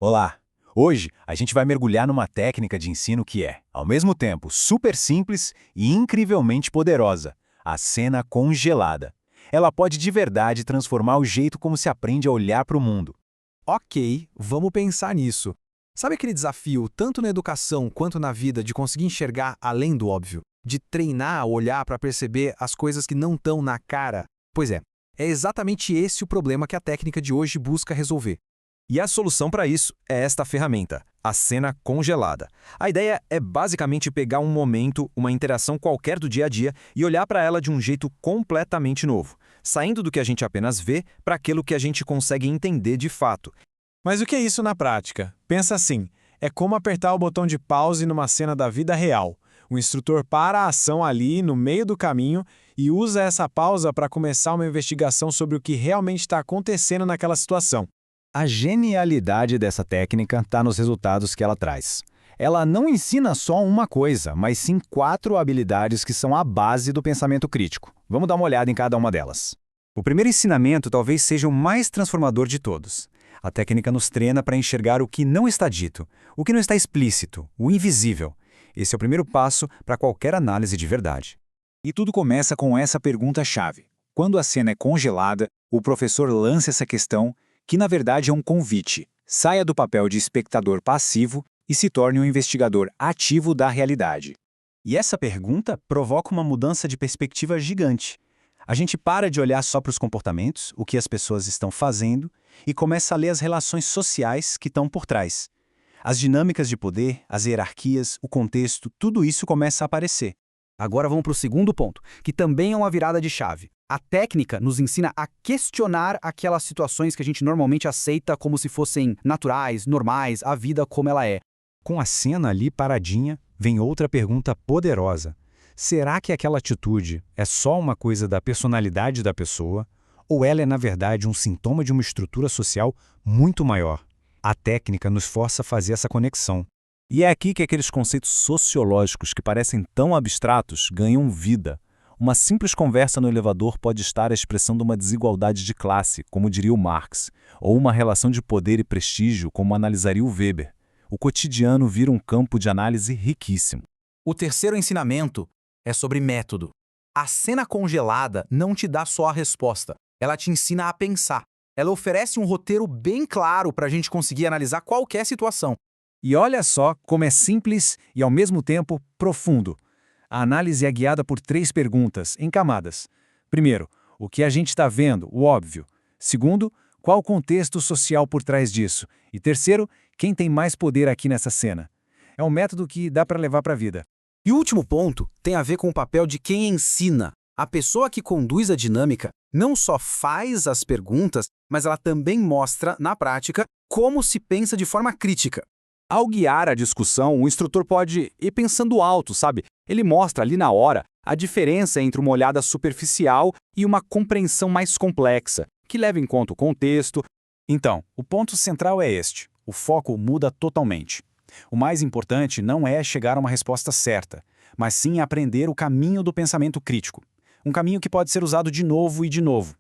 Olá! Hoje a gente vai mergulhar numa técnica de ensino que é, ao mesmo tempo, super simples e incrivelmente poderosa: a cena congelada. Ela pode de verdade transformar o jeito como se aprende a olhar para o mundo. Ok, vamos pensar nisso. Sabe aquele desafio, tanto na educação quanto na vida, de conseguir enxergar além do óbvio? De treinar a olhar para perceber as coisas que não estão na cara? Pois é exatamente esse o problema que a técnica de hoje busca resolver. E a solução para isso é esta ferramenta, a cena congelada. A ideia é basicamente pegar um momento, uma interação qualquer do dia a dia e olhar para ela de um jeito completamente novo, saindo do que a gente apenas vê para aquilo que a gente consegue entender de fato. Mas o que é isso na prática? Pensa assim, é como apertar o botão de pause numa cena da vida real. O instrutor para a ação ali, no meio do caminho, e usa essa pausa para começar uma investigação sobre o que realmente está acontecendo naquela situação. A genialidade dessa técnica está nos resultados que ela traz. Ela não ensina só uma coisa, mas sim 4 habilidades que são a base do pensamento crítico. Vamos dar uma olhada em cada uma delas. O primeiro ensinamento talvez seja o mais transformador de todos. A técnica nos treina para enxergar o que não está dito, o que não está explícito, o invisível. Esse é o primeiro passo para qualquer análise de verdade. E tudo começa com essa pergunta-chave. Quando a cena é congelada, o professor lança essa questão, que na verdade é um convite. Saia do papel de espectador passivo e se torne um investigador ativo da realidade. E essa pergunta provoca uma mudança de perspectiva gigante. A gente para de olhar só para os comportamentos, o que as pessoas estão fazendo, e começa a ler as relações sociais que estão por trás. As dinâmicas de poder, as hierarquias, o contexto, tudo isso começa a aparecer. Agora vamos para o segundo ponto, que também é uma virada de chave. A técnica nos ensina a questionar aquelas situações que a gente normalmente aceita como se fossem naturais, normais, a vida como ela é. Com a cena ali paradinha, vem outra pergunta poderosa. Será que aquela atitude é só uma coisa da personalidade da pessoa, ou ela é, na verdade, um sintoma de uma estrutura social muito maior? A técnica nos força a fazer essa conexão. E é aqui que aqueles conceitos sociológicos que parecem tão abstratos ganham vida. Uma simples conversa no elevador pode estar a expressão de uma desigualdade de classe, como diria o Marx, ou uma relação de poder e prestígio, como analisaria o Weber. O cotidiano vira um campo de análise riquíssimo. O terceiro ensinamento é sobre método. A cena congelada não te dá só a resposta, ela te ensina a pensar. Ela oferece um roteiro bem claro para a gente conseguir analisar qualquer situação. E olha só como é simples e, ao mesmo tempo, profundo. A análise é guiada por 3 perguntas, em camadas. Primeiro, o que a gente está vendo, o óbvio. Segundo, qual o contexto social por trás disso? E terceiro, quem tem mais poder aqui nessa cena? É um método que dá para levar para a vida. E o último ponto tem a ver com o papel de quem ensina. A pessoa que conduz a dinâmica não só faz as perguntas, mas ela também mostra, na prática, como se pensa de forma crítica. Ao guiar a discussão, o instrutor pode ir pensando alto, sabe? Ele mostra ali na hora a diferença entre uma olhada superficial e uma compreensão mais complexa, que leva em conta o contexto. Então, o ponto central é este. O foco muda totalmente. O mais importante não é chegar a uma resposta certa, mas sim aprender o caminho do pensamento crítico. Um caminho que pode ser usado de novo e de novo.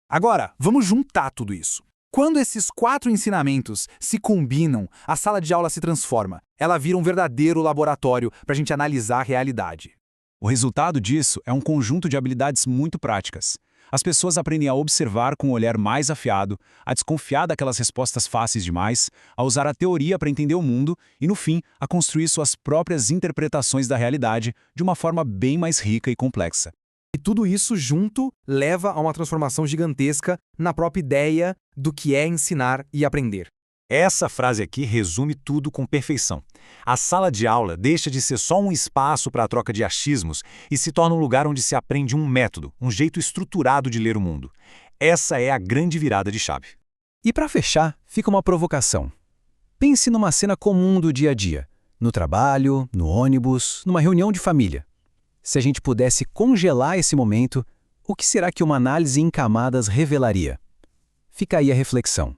Agora, vamos juntar tudo isso. Quando esses 4 ensinamentos se combinam, a sala de aula se transforma. Ela vira um verdadeiro laboratório para a gente analisar a realidade. O resultado disso é um conjunto de habilidades muito práticas. As pessoas aprendem a observar com um olhar mais afiado, a desconfiar daquelas respostas fáceis demais, a usar a teoria para entender o mundo e, no fim, a construir suas próprias interpretações da realidade de uma forma bem mais rica e complexa. E tudo isso junto leva a uma transformação gigantesca na própria ideia do que é ensinar e aprender. Essa frase aqui resume tudo com perfeição. A sala de aula deixa de ser só um espaço para a troca de achismos e se torna um lugar onde se aprende um método, um jeito estruturado de ler o mundo. Essa é a grande virada de chave. E para fechar, fica uma provocação. Pense numa cena comum do dia a dia, no trabalho, no ônibus, numa reunião de família. Se a gente pudesse congelar esse momento, o que será que uma análise em camadas revelaria? Fica aí a reflexão.